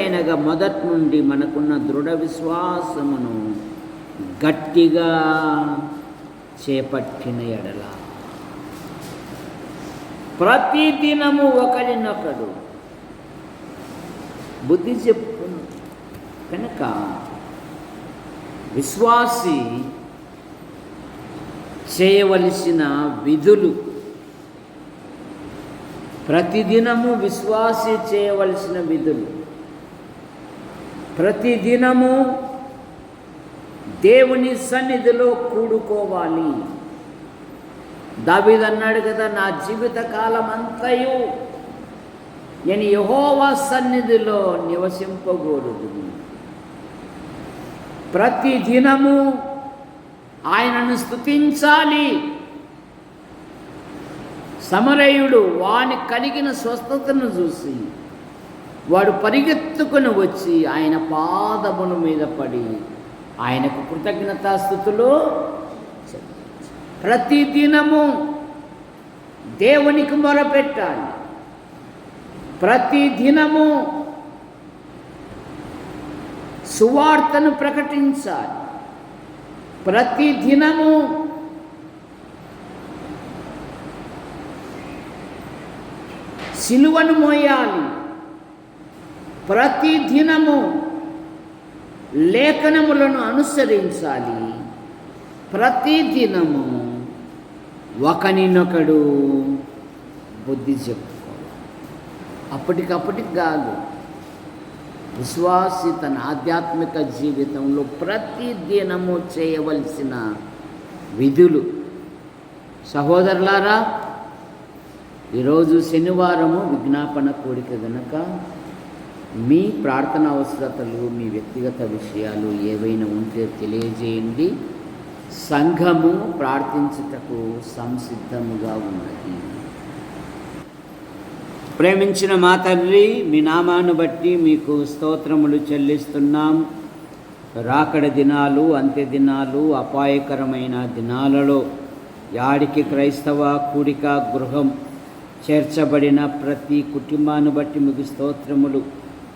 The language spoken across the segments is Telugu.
ఏలయనగా మొదటి నుండి మనకున్న దృఢ విశ్వాసమును గట్టిగా చేపట్టిన ఎడల ప్రతిదినము ఒకరినొకడు బుద్ధి చెప్పును. కనుక విశ్వాసి చేయవలసిన విధులు, ప్రతిదినము విశ్వాసి చేయవలసిన విధులు, ప్రతిదినము దేవుని సన్నిధిలో కూడుకోవాలి. దావీదు అన్నాడు కదా, నా జీవిత కాలం అంతయు నేను యెహోవా సన్నిధిలో నివసింపగోరుదును. ప్రతిదినము ఆయనను స్తుతించాలి. సమరయుడు వాని కలిగిన స్వస్థతను చూసి వాడు పరిగెత్తుకుని వచ్చి ఆయన పాదముల మీద పడి ఆయనకు కృతజ్ఞతాస్తుతులు. ప్రతిదినము దేవునికి మొరపెట్టాలి. ప్రతిదినము సువార్తను ప్రకటించాలి. ప్రతిదినము సిలువను మోయాలి. ప్రతిదినము లేఖనములను అనుసరించాలి. ప్రతిదినము ఒకనినొకడు బుద్ధి చెప్పుకోవాలి. అప్పటికప్పటికి కాదు. విశ్వాసి తన ఆధ్యాత్మిక జీవితంలో ప్రతిదినము చేయవలసిన విధులు. సహోదరులారా, ఈరోజు శనివారము విజ్ఞాపన కూడిక గనక మీ ప్రార్థన అవసరతలు, మీ వ్యక్తిగత విషయాలు ఏవైనా ఉంటే తెలియజేయండి. సంఘము ప్రార్థించుటకు సంసిద్ధముగా ఉన్నది. ప్రేమించిన మా తండ్రి, మీ నామాను బట్టి మీకు స్తోత్రములు చెల్లిస్తున్నాం. రాకడ దినాలు, అంత్య దినాలు, అపాయకరమైన దినాలలో యాడికి క్రైస్తవ కూడిక గృహం చేర్చబడిన ప్రతి కుటుంబాన్ని బట్టి మీకు స్తోత్రములు.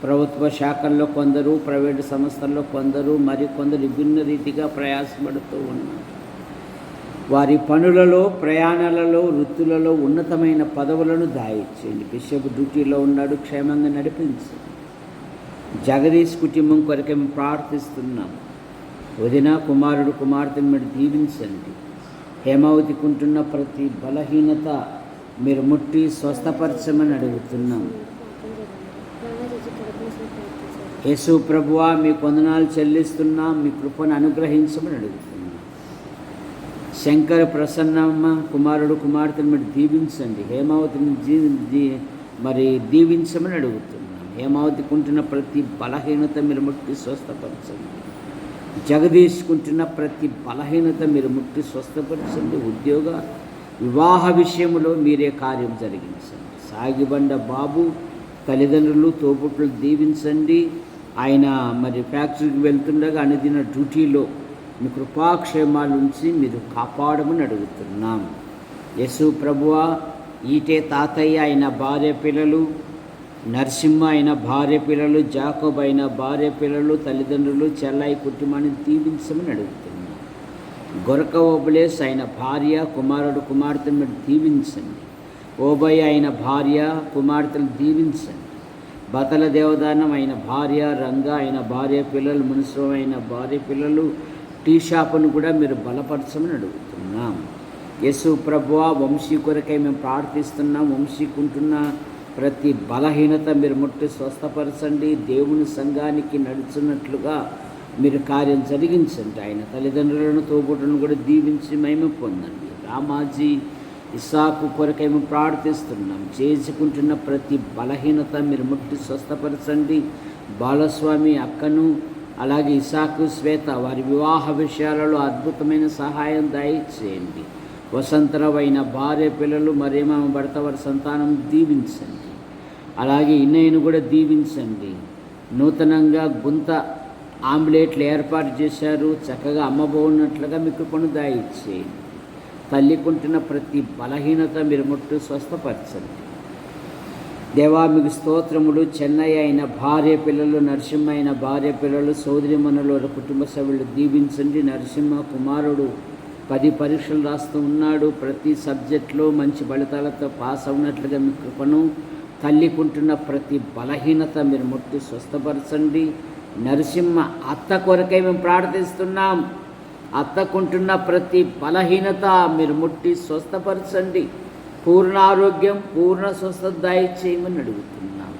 ప్రభుత్వ శాఖల్లో కొందరు, ప్రైవేటు సంస్థల్లో కొందరు, మరికొందరు విభిన్న రీతిగా ప్రయాసపడుతూ ఉన్నారు. వారి పనులలో, ప్రయాణాలలో, వృత్తులలో ఉన్నతమైన పదవులను దాయిచ్చేయండి. బిషప్ డ్యూటీలో ఉన్నాడు, క్షేమంగా నడిపించండి. జగదీష్ కుటుంబం కొరకే మేము ప్రార్థిస్తున్నాం. వదిన, కుమారుడు, కుమార్తెను మీరు దీవించండి. హేమావతికి ఉంటున్న ప్రతి బలహీనత మీరు ముట్టి స్వస్థపరచమని అడుగుతున్నాం. యేసు ప్రభువా, మీ వందనాలు చెల్లిస్తున్నాం. మీ కృపను అనుగ్రహించమని అడుగుతున్నాం. శంకర, ప్రసన్నమ్మ కుమారుడు, కుమార్తెను మీరు దీవించండి. హేమావతిని మరి దీవించమని అడుగుతున్నాం. హేమావతికి ఉంటున్న ప్రతి బలహీనత మీరు ముట్టి స్వస్థపరచండి. జగదీష్కుంటున్న ప్రతి బలహీనత మీరు ముట్టి స్వస్థపరచండి. ఉద్యోగ, వివాహ విషయంలో మీరే కార్యం జరిగించండి. సాగిబండ బాబు తల్లిదండ్రులు, తోబుట్లు దీవించండి. ఆయన మరి ఫ్యాక్టరీకి వెళ్తుండగా అనుదిన డ్యూటీలో మీ కృపాక్షేమాల నుంచి మీరు కాపాడమని అడుగుతున్నాం. యేసు ప్రభువా, ఈటే తాతయ్య అయిన భార్య పిల్లలు, నరసింహ అయిన భార్య పిల్లలు, జాకోబ్ అయిన భార్య పిల్లలు, తల్లిదండ్రులు, చెల్లాయి కుటుంబాన్ని దీవించమని అడుగుతున్నాం. గొరక ఓబులేస్ అయిన భార్య, కుమారుడు, కుమార్తెను మీరు దీవించండి. ఓబయ్య అయిన భార్య, కుమార్తెలు దీవించండి. బతల దేవదానం అయిన భార్య, రంగా అయిన భార్య పిల్లలు, మున్సిపం అయిన భార్య పిల్లలు, టీ షాపును కూడా మీరు బలపరచమని అడుగుతున్నాం. యేసు ప్రభువా, వంశీ కొరకై మేము ప్రార్థిస్తున్నాం. వంశీకుంటున్న ప్రతి బలహీనత మీరు ముట్టి స్వస్థపరచండి. దేవుని సంఘానికి నడుచున్నట్లుగా మీరు కార్యం జరిగించండి. ఆయన తల్లిదండ్రులను, తోబుట్టులను కూడా దీవించి మహిమ పొందండి. రామాజీ, ఇసాకు కొరకై మేము ప్రార్థిస్తున్నాం. చేసుకుంటున్న ప్రతి బలహీనత మీరు ముట్టి స్వస్థపరచండి. బాలస్వామి అక్కను, అలాగే ఇసాకు, శ్వేత వారి వివాహ విషయాలలో అద్భుతమైన సహాయం దయచేయండి. వసంతరావు అయిన భార్య పిల్లలు, మరేమో భర్త వారి సంతానం దీవించండి. అలాగే ఇన్నయ్యను కూడా దీవించండి. నూతనంగా గుంత ఆమ్లెట్లు ఏర్పాటు చేశారు. చక్కగా అమ్మబోన్నట్లుగా మీకు పను దయచేయండి. తల్లికుంటున్న ప్రతి బలహీనత మీరు ముట్టు స్వస్థపరచండి. దేవా మీకు స్తోత్రములు. చెన్నై అయిన భార్య పిల్లలు, నరసింహ అయిన భార్య పిల్లలు, సోదరిమణులు, కుటుంబ సభ్యులు దీవించండి. నరసింహ కుమారుడు 10 పరీక్షలు రాస్తూ ఉన్నాడు. ప్రతి సబ్జెక్టులో మంచి ఫలితాలతో పాస్ అవునట్లుగా మీ కృపను, తల్లికుంటున్న ప్రతి బలహీనత మీరు ముట్టి స్వస్థపరచండి. నరసింహ అత్త కొరకై మేము ప్రార్థిస్తున్నాం. అత్తకుంటున్న ప్రతి బలహీనత మీరు ముట్టి స్వస్థపరచండి. పూర్ణ ఆరోగ్యం, పూర్ణ స్వస్థత దయచేయమని అడుగుతున్నాం.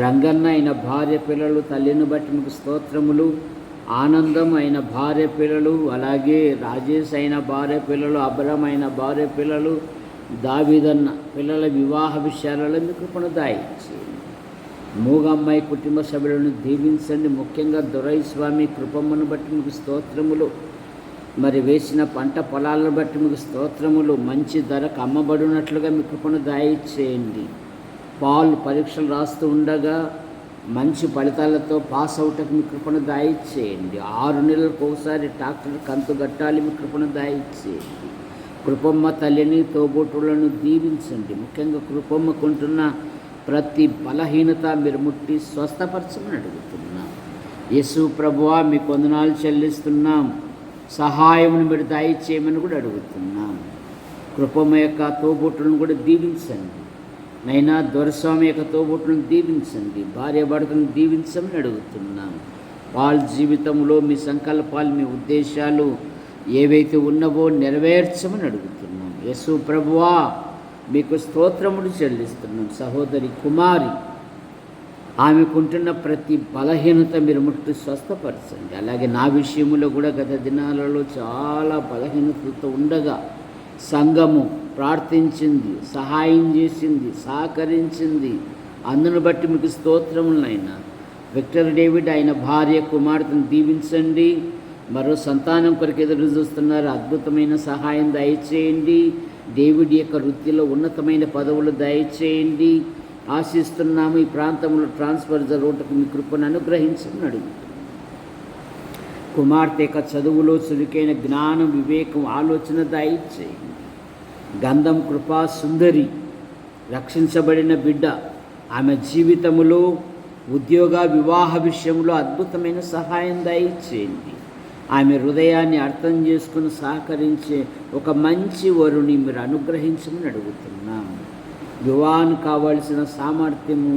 రంగన్న అయిన భార్య పిల్లలు, తల్లిని బట్టి మీకు స్తోత్రములు. ఆనందం అయిన భార్య పిల్లలు, అలాగే రాజేష్ అయిన భార్య పిల్లలు, అబ్రహం అయిన భార్య పిల్లలు, దావీదన్న పిల్లల వివాహ విషయాలలో మీ కృపను దయచేయండి. మూగమ్మాయి కుటుంబ సభ్యులను దీవించండి. ముఖ్యంగా దొరై స్వామి కృపమ్మను బట్టి మీకు స్తోత్రములు. మరి వేసిన పంట పొలాలను బట్టి మీకు స్తోత్రములు. మంచి ధరకు అమ్మబడినట్లుగా మీ కృపను దయచేయండి. పాలు పరీక్షలు రాస్తూ ఉండగా మంచి ఫలితాలతో పాస్ అవుటకు మీ కృపను దయచేయండి. 6 నెలలకు ఒకసారి డాక్టర్ కంతు కట్టాలి, మీ కృపను దయచేయండి. కృపమ్మ తల్లిని, తోబోటులను దీవించండి. ముఖ్యంగా కృపమ్మకుంటున్న ప్రతి బలహీనత మీరు ముట్టి స్వస్థపరచమని అడుగుతున్నాం. యేసు ప్రభువా మీకు వందనాలు చెల్లిస్తున్నాం. సహాయమును మీరు దయచేయమని కూడా అడుగుతున్నాం. కృపమ్మ యొక్క తోబోటులను కూడా దీవించండి. నైనా దొరస్వామి యొక్క తోబోటులను దీవించండి. భార్య భర్తలను దీవించమని అడుగుతున్నాం. వాళ్ళ జీవితంలో మీ సంకల్పాలు, మీ ఉద్దేశాలు ఏవైతే ఉన్నవో నెరవేర్చమని అడుగుతున్నాం. యేసు ప్రభువా మీకు స్తోత్రములు చెల్లిస్తున్నాం. సహోదరి కుమారి ఆమెకుంటున్న ప్రతి బలహీనత మీరు ముట్టి స్వస్థపరచండి. అలాగే నా విషయంలో కూడా గత దినాలలో చాలా బలహీనతలతో ఉండగా సంఘము ప్రార్థించింది, సహాయం చేసింది, సహకరించింది. అందును బట్టి మీకు స్తోత్రములైనా. విక్టర్ డేవిడ్ ఆయన భార్య కుమార్తెను దీవించండి. మరో సంతానం కొరకు ఎదురు చూస్తున్నారు. అద్భుతమైన సహాయం దయచేయండి. డేవిడ్ యొక్క వృత్తిలో ఉన్నతమైన పదవులు దయచేయండి. ఆశిస్తున్నాము. ఈ ప్రాంతంలో ట్రాన్స్ఫర్ జరుగుటకు మీ కృపను అనుగ్రహించమని అడుగుతున్నాం. కుమార్తె యొక్క చదువులో చురుకైన జ్ఞానం, వివేకం, ఆలోచన దయచేయండి. గంధం కృపా సుందరి రక్షించబడిన బిడ్డ, ఆమె జీవితంలో ఉద్యోగ వివాహ విషయంలో అద్భుతమైన సహాయం దయచేయండి. ఆమె హృదయాన్ని అర్థం చేసుకుని సహకరించే ఒక మంచి వరుని మీరు అనుగ్రహించమని అడుగుతున్నాం. వివాహానికి కావాల్సిన సామర్థ్యము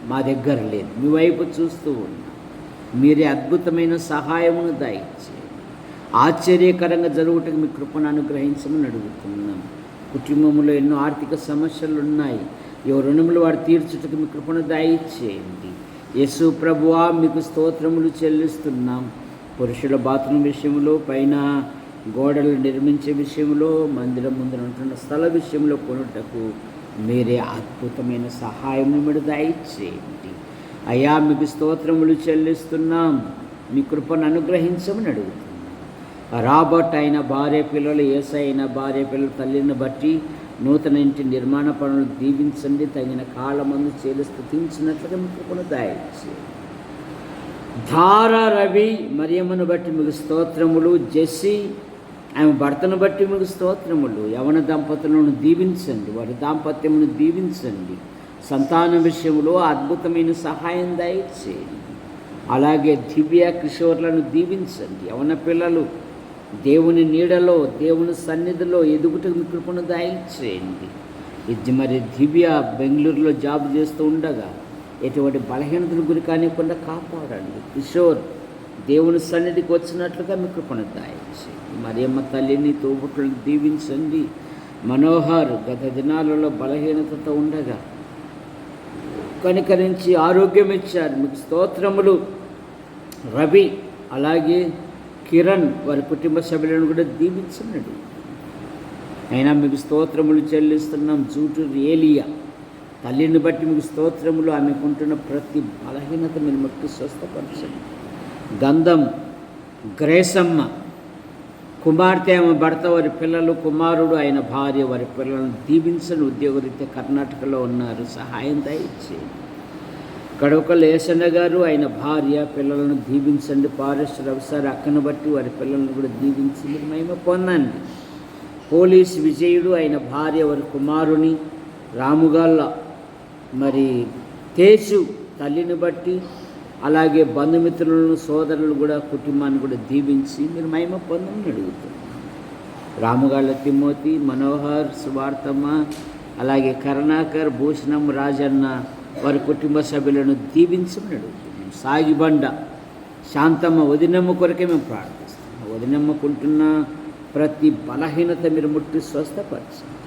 మా దగ్గర లేదు. మీ వైపు చూస్తూ ఉన్నాం. మీరే అద్భుతమైన సహాయమును దయచేయండి. ఆశ్చర్యకరంగా జరుగుటకు మీ కృపను అనుగ్రహించమని అడుగుతున్నాం. కుటుంబంలో ఎన్నో ఆర్థిక సమస్యలు ఉన్నాయి. ఏ రుణములు వారు తీర్చుటకు మీ కృపను దయచేయండి. యేసు ప్రభువా మీకు స్తోత్రములు చెల్లిస్తున్నాం. పురుషుల బాత్రూమ్ విషయంలో, పైన గోడలు నిర్మించే విషయంలో, మందిరం ముందర ఉంటున్న స్థల విషయంలో కొనుటకు మీరే అద్భుతమైన సహాయం మీరు దయచేయండి. అయ్యా మీకు స్తోత్రములు చెల్లిస్తున్నాం. మీ కృపను అనుగ్రహించమని అడుగుతున్నాం. రాబర్ట్ అయిన భార్య పిల్లలు, యేసయ్య అయిన భార్య పిల్లల తల్లిని బట్టి నూతన ఇంటి నిర్మాణ పనులు దీవించండి. తగిన కాలమందు చేలు స్తుతించినట్లుగా మీ కృపను దయచేయండి. ధార రవి మరియమ్మను బట్టి మీకు స్తోత్రములు. జెస్సీ ఆమె భర్తను బట్టి మీకు స్తోత్రములు. యవన దంపతులను దీవించండి. వారి దాంపత్యమును దీవించండి. సంతాన విషయంలో అద్భుతమైన సహాయం దయచేయండి. అలాగే దివ్య కిషోర్లను దీవించండి. యవన పిల్లలు దేవుని నీడలో, దేవుని సన్నిధిలో ఎదుగుటకు మీ కృపను దయచేయండి. ఇది మరి దివ్య బెంగళూరులో జాబ్ చేస్తూ ఉండగా ఎటువంటి బలహీనతలు గురి కానివ్వకుండా కాపాడండి. కిషోర్ దేవుని సన్నిధికి వచ్చినట్లుగా మీ కృపను దయచేయండి. మరియమ్మ తల్లిని, తోబుట్టులను దీవించండి. మనోహర్ గత దినాలలో బలహీనతతో ఉండగా కనికరించి ఆరోగ్యం ఇచ్చారు. మీకు స్తోత్రములు. రవి అలాగే కిరణ్ వారి కుటుంబ సభ్యులను కూడా దీవించండి. అయినా మీకు స్తోత్రములు చెల్లిస్తున్నాం. జూటూరు ఏలియా తల్లిని బట్టి మీకు స్తోత్రములు. ఆమెకుంటున్న ప్రతి బలహీనత మీరు ముట్టి స్వస్థపరచండి. గంధం గ్రేసమ్మ కుమార్తె, ఆమె భర్త, వారి పిల్లలు, కుమారుడు ఆయన భార్య, వారి పిల్లలను దీవించండి. ఉద్యోగరీత్యా కర్ణాటకలో ఉన్నారు. సహాయం దయచేయండి. కడవకల ఏసన్న గారు ఆయన భార్య, పిల్లలను దీవించండి. పారెస్ట్ రవిసారి అక్కను బట్టి వారి పిల్లలను కూడా దీవించండి. మహిమ పొందండి. పోలీస్ విజయుడు ఆయన భార్య, వారి కుమారుని రాముగాళ్ళ మరి తేజు తల్లిని బట్టి, అలాగే బంధుమిత్రులను సోదరులు కూడా కుటుంబాన్ని కూడా దీవించి మీరు మహిమ పొందమని అడుగుతున్నాం. రాముగాళ్ళ తిమోతి, మనోహర్, సువార్తమ్మ, అలాగే కరుణాకర్, భూషణం, రాజన్న వారి కుటుంబ సభ్యులను దీవించమని అడుగుతున్నాం. సాగిబండ శాంతమ్మ వదినమ్మ కొరకే మేము ప్రార్థిస్తున్నాం. వదినమ్మకుంటున్న ప్రతి బలహీనత మీరు ముట్టి స్వస్థపరచండి.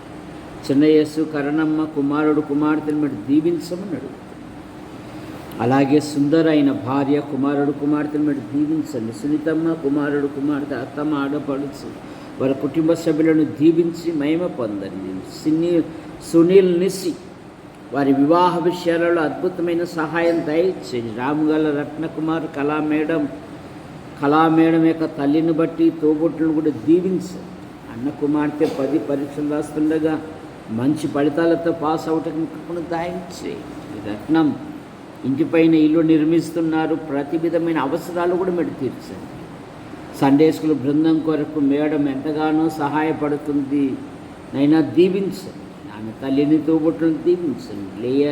చిన్నయస్సు, కరణమ్మ, కుమారుడు, కుమార్తెను మీరు దీవించమని అడుగుతున్నాం. అలాగే సుందరైన భార్య, కుమారుడు, కుమార్తెను మీరు దీవించండి. సునీతమ్మ, కుమారుడు, కుమార్తె, అత్తమ్మ, ఆడపడుచు వారి కుటుంబ సభ్యులను దీవించి మహిమ పొందండి. సునీల్ నిసి వారి వివాహ విషయాలలో అద్భుతమైన సహాయం దయచేయండి. రాముగల రత్నకుమార్, కళా మేడం యొక్క తల్లిని బట్టి తోబుట్టులను కూడా దీవించండి. అన్న కుమార్తె 10 పరీక్షలు రాస్తుండగా మంచి ఫలితాలతో పాస్ అవటం దయచేయండి. రత్నం ఇంటిపైన ఇల్లు నిర్మిస్తున్నారు, ప్రతి విధమైన అవసరాలు కూడా మీరు తీర్చండి. సండే స్కూల్ బృందం కొరకు మేడం ఎంతగానో సహాయపడుతుంది, నైనా దీవించండి. ఆమె తల్లిని తోబుట్టును దీవించండి.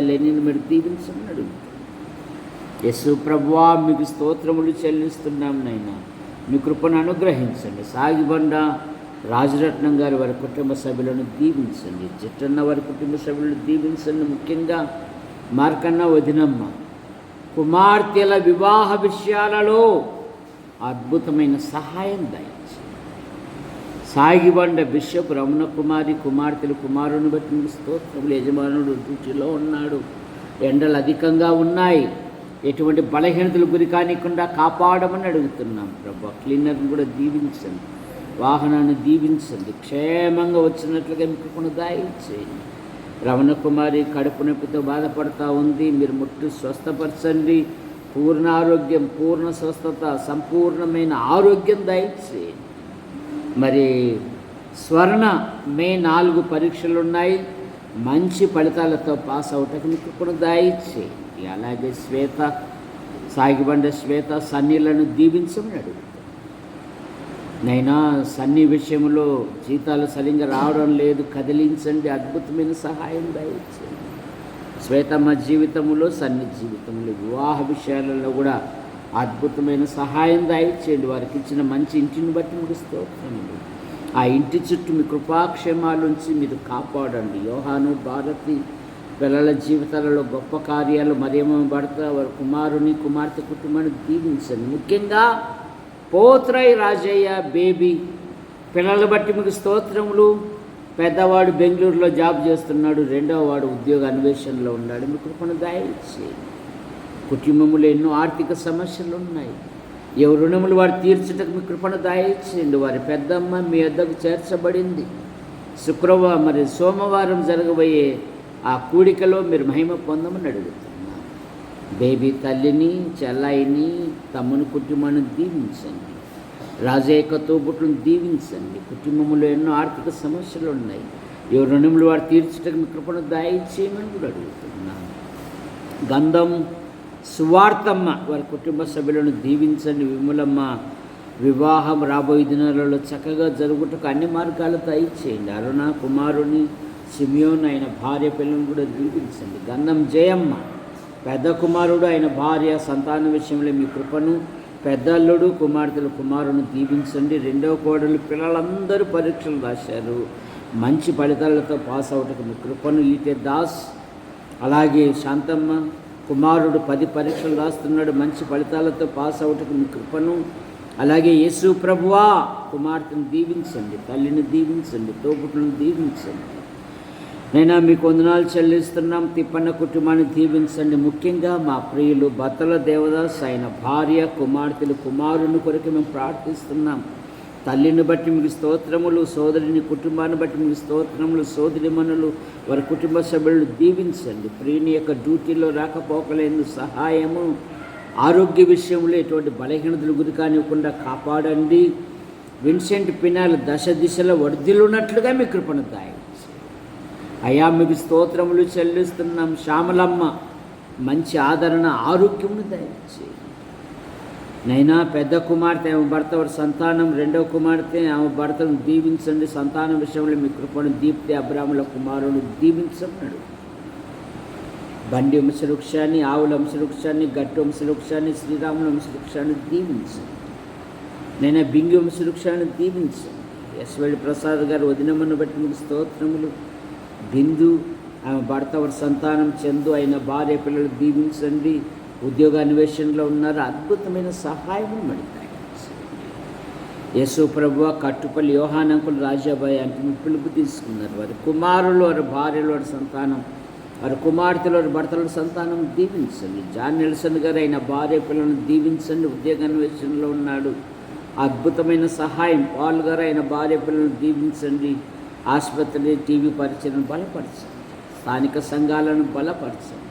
లేనిని మీరు దీవించండి అడుగుతాం. యేసు ప్రభువా మీకు స్తోత్రములు చెల్లిస్తున్నాం నైనా, మీ కృపను అనుగ్రహించండి. సాగిబండ రాజరత్నం గారు వారి కుటుంబ సభ్యులను దీవించండి. జట్టన్న వారి కుటుంబ సభ్యులను దీవించండి. ముఖ్యంగా మార్కన్న, వదినమ్మ కుమార్తెల వివాహ విషయాలలో అద్భుతమైన సహాయం దయచేయండి. సాగిబండ బిషప్ రమణ కుమారి కుమార్తెలు కుమారుని బట్టి స్తోత్రములు. యజమానుడు డ్యూటీలో ఉన్నాడు, ఎండలు అధికంగా ఉన్నాయి, ఎటువంటి బలహీనతలు గురి కానికుండా కాపాడమని అడుగుతున్నాం. ప్రభు క్లీనర్ని కూడా దీవించండి, వాహనాన్ని దీవించండి, క్షేమంగా వచ్చినట్లుగా మీకు దయచేయండి. రమణ కుమారి కడుపు నొప్పితో బాధపడుతూ ఉంది, మీరు ముట్టు స్వస్థపరచండి. పూర్ణ ఆరోగ్యం, పూర్ణ స్వస్థత, సంపూర్ణమైన ఆరోగ్యం దయచేయండి. మరి స్వర్ణ మే 4 పరీక్షలు ఉన్నాయి, మంచి ఫలితాలతో పాస్ అవటకు మీకు దయచేయండి. అలాగే శ్వేత, సాగిబండ శ్వేత, సన్నీలను దీవించమని అడుగుతాం. నైనా సన్నీ విషయంలో జీతాలు సరిగ్గా రావడం లేదు, కదిలించండి, అద్భుతమైన సహాయం దయచేయండి. శ్వేతమ్మ జీవితంలో, సన్ని జీవితంలో, వివాహ విషయాలలో కూడా అద్భుతమైన సహాయం దయచేయండి. వారికి ఇచ్చిన మంచి ఇంటిని బట్టి మీకు స్తోత్రములు. ఆ ఇంటి చుట్టూ మీ కృపాక్షేమాలుంచి మీరు కాపాడండి. యోహాను, భారతి పిల్లల జీవితాలలో గొప్ప కార్యాలు మరేమో భర్త వారి కుమారుని కుమార్తె కుటుంబాన్ని దీవించండి. ముఖ్యంగా పోత్రై రాజయ్య బేబీ పిల్లలు బట్టి మీకు స్తోత్రములు. పెద్దవాడు బెంగళూరులో జాబ్ చేస్తున్నాడు, రెండవ వాడు ఉద్యోగ అన్వేషణలో ఉన్నాడు. మీ కృపను దయచేయండి. కుటుంబంలో ఎన్నో ఆర్థిక సమస్యలు ఉన్నాయి, ఎవరు రుణములు వారు తీర్చుటకు మీ కృపను దయచేయండి. వారి పెద్దమ్మ మీ వద్దకు చేర్చబడింది. సోమవారం జరగబోయే ఆ కూడికలో మీరు మహిమ పొందమని అడుగుతున్నాను. బేబీ తల్లిని, చెల్లాయిని, తమ్ముని కుటుంబాన్ని దీవించండి. రాజయ్య తోబుట్టును దీవించండి. కుటుంబంలో ఎన్నో ఆర్థిక సమస్యలు ఉన్నాయి, ఎవరు రుణములు వారు తీర్చుటకు మీ కృపను దయచేయమని కూడా అడుగుతున్నాను. గంధం సువార్తమ్మ వారి కుటుంబ సభ్యులను దీవించండి. విమలమ్మ వివాహం రాబోయే దినాలలో చక్కగా జరుగుటకు అన్ని మార్గాలు దయచేయండి. అరుణ కుమారుని సిమియోన్ ఆయన భార్య పిల్లలను కూడా దీవించండి. గంధం జయమ్మ పెద్ద కుమారుడు ఆయన భార్య సంతాన విషయంలో మీ కృపను, పెద్దల్లుడు కుమార్తెలు కుమారుని దీవించండి. రెండవ కోడలు పిల్లలందరూ పరీక్షలు రాశారు, మంచి ఫలితాలతో పాస్ అవటకు మీ కృపను. ఈటే దాస్ అలాగే శాంతమ్మ కుమారుడు 10 పరీక్షలు రాస్తున్నాడు, మంచి ఫలితాలతో పాస్ అవటకు మీ కృపను. అలాగే యేసు ప్రభువా కుమార్తెను దీవించండి, తల్లిని దీవించండి, తోబుట్టులను దీవించండి. నైనా మీకు వందనాలు చెల్లిస్తున్నాం. తిప్పన్న కుటుంబాన్ని దీవించండి. ముఖ్యంగా మా ప్రియులు బత్తల దేవదాస్ ఆయన భార్య కుమార్తెలు కుమారుని కొరకు మేము ప్రార్థిస్తున్నాం. తల్లిని బట్టి మీకు స్తోత్రములు, సోదరిని కుటుంబాన్ని బట్టి మీకు స్తోత్రములు, సోదరిమణులు వారి కుటుంబ సభ్యులను దీవించండి. ప్రియుని యొక్క డ్యూటీలో రాకపోకలేని సహాయము, ఆరోగ్య విషయంలో ఎటువంటి బలహీనతలు గురి కానివ్వకుండా కాపాడండి. విన్సెంట్ పినాల్ దశ దిశలో వర్ధిల్లున్నట్లుగా మీ కృపను దయచేయండి. అయా మీకు స్తోత్రములు చెల్లిస్తున్నాం. శ్యామలమ్మ మంచి ఆదరణ, ఆరోగ్యమును దయచేయండి. నైనా పెద్ద కుమార్తె ఆమె భర్త వారి సంతానం, రెండవ కుమార్తె ఆమె భర్తను దీవించండి. సంతానం విషయంలో మీ కృపను దీప్తి అబ్రాహ్మల కుమారుని దీవించమన్నాడు. బండి వంశవృక్షాన్ని, ఆవుల వంశవృక్షాన్ని, గట్టు వంశవృక్షాన్ని, శ్రీరాముల వంశవృక్షాన్ని దీవించండి. నేను బింగి వంశవృక్షాన్ని దీవించండి. ఎస్వెల్లి ప్రసాద్ గారు వదినమ్మను బట్టి మీకు స్తోత్రములు. బిందు, ఆమె భర్త వారి సంతానం చందు, అయిన భార్య పిల్లలు దీవించండి. ఉద్యోగ అన్వేషణలో ఉన్నారు, అద్భుతమైన సహాయం మడికాయ. యేసు ప్రభువ కట్టుపల్లి యోహానంకులు రాజాబాయి అంటే మీ పిలుపు తీసుకున్నారు. వారి కుమారులు, వారి భార్యలు, వారి సంతానం, వారి కుమార్తెలు, వారి భర్తల సంతానం దీవించండి. జాన్ నెల్సన్ గారు అయిన భార్య పిల్లలను దీవించండి, ఉద్యోగ అన్వేషణలో ఉన్నాడు, అద్భుతమైన సహాయం. పాల్ గారు అయిన భార్య పిల్లలను దీవించండి. ఆసుపత్రి, టీవీ పరిచయను బలపరచండి, స్థానిక సంఘాలను బలపరచండి.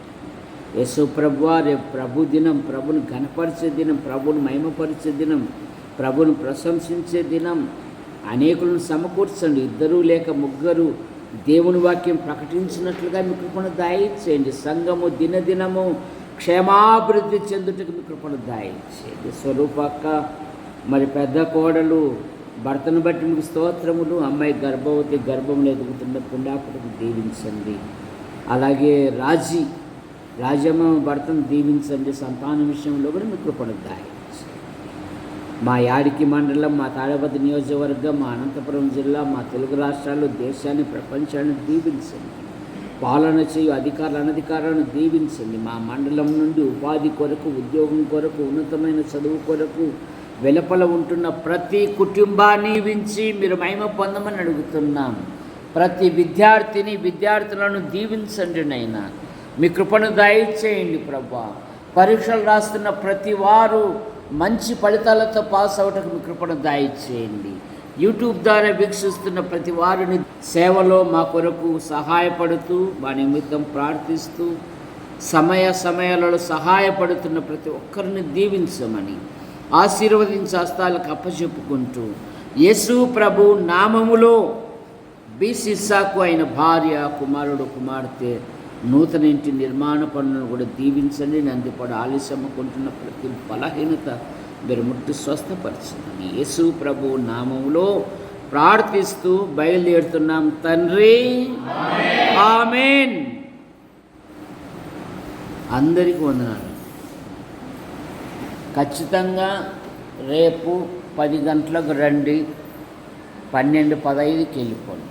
యేసు ప్రభువా రేపు ప్రభు దినం, ప్రభుని ఘనపరిచే దినం, ప్రభుని మహిమపరిచే దినం, ప్రభుని ప్రశంసించే దినం. అనేకులను సమకూర్చండి. 2 లేక 3 దేవుని వాక్యం ప్రకటించినట్లుగా మీ కృపను దయచేయండి. సంఘము దినదినము క్షేమాభివృద్ధి చెందుటకు మీ కృపను దయచేయండి. స్వరూపక్క మరి పెద్ద కోడలు భర్తను బట్టి మీకు స్తోత్రములు. అమ్మాయి గర్భవతి, గర్భంలో ఎదుగుతున్న పుండాకుడికి దీవించండి. అలాగే రాజమ్మ భర్తను దీవించండి. సంతానం విషయంలో కూడా మీ కృపను దయచేయండి. మా యాడికి మండలం, మా తాడపతి నియోజకవర్గం, మా అనంతపురం జిల్లా, మా తెలుగు రాష్ట్రాలు, దేశాన్ని, ప్రపంచాన్ని దీవించండి. పాలన చేయు అధికారులు, అనధికారులను దీవించండి. మా మండలం నుండి ఉపాధి కొరకు, ఉద్యోగం కొరకు, ఉన్నతమైన చదువు కొరకు వెలుపల ఉంటున్న ప్రతి కుటుంబాన్ని వించి మీరు మహిమ పొందమని అడుగుతున్నాం. ప్రతి విద్యార్థులను దీవించండి నైనా. మీ కృపను దయచేయండి ప్రభా. పరీక్షలు రాస్తున్న ప్రతి వారు మంచి ఫలితాలతో పాస్ అవటకు మీ కృపను దయచేయండి. యూట్యూబ్ ద్వారా వీక్షిస్తున్న ప్రతి వారిని సేవలో మా కొరకు సహాయపడుతూ, మా నిమిత్తం ప్రార్థిస్తూ, సమయాలలో సహాయపడుతున్న ప్రతి ఒక్కరిని దీవించమని ఆశీర్వదించి హస్తాలకు అప్పచెప్పుకుంటూ, యేసు ప్రభు నామములో బీసిస్సాకు అయిన భార్య, కుమారుడు, కుమార్తె నూతన ఇంటి నిర్మాణ పనులను కూడా దీవించండి. నందిపడ ఆలస్యమ్ముకుంటున్న ప్రతి బలహీనత మీరు ముట్టి స్వస్థపరచండి. యేసు ప్రభు నామములో ప్రార్థిస్తూ బయలుదేరుతున్నాం తండ్రి, ఆమేన్. అందరికీ వందనాలు. ఖచ్చితంగా రేపు 10 గంటలకు రండి, 12:15కి వెళ్ళిపోండి.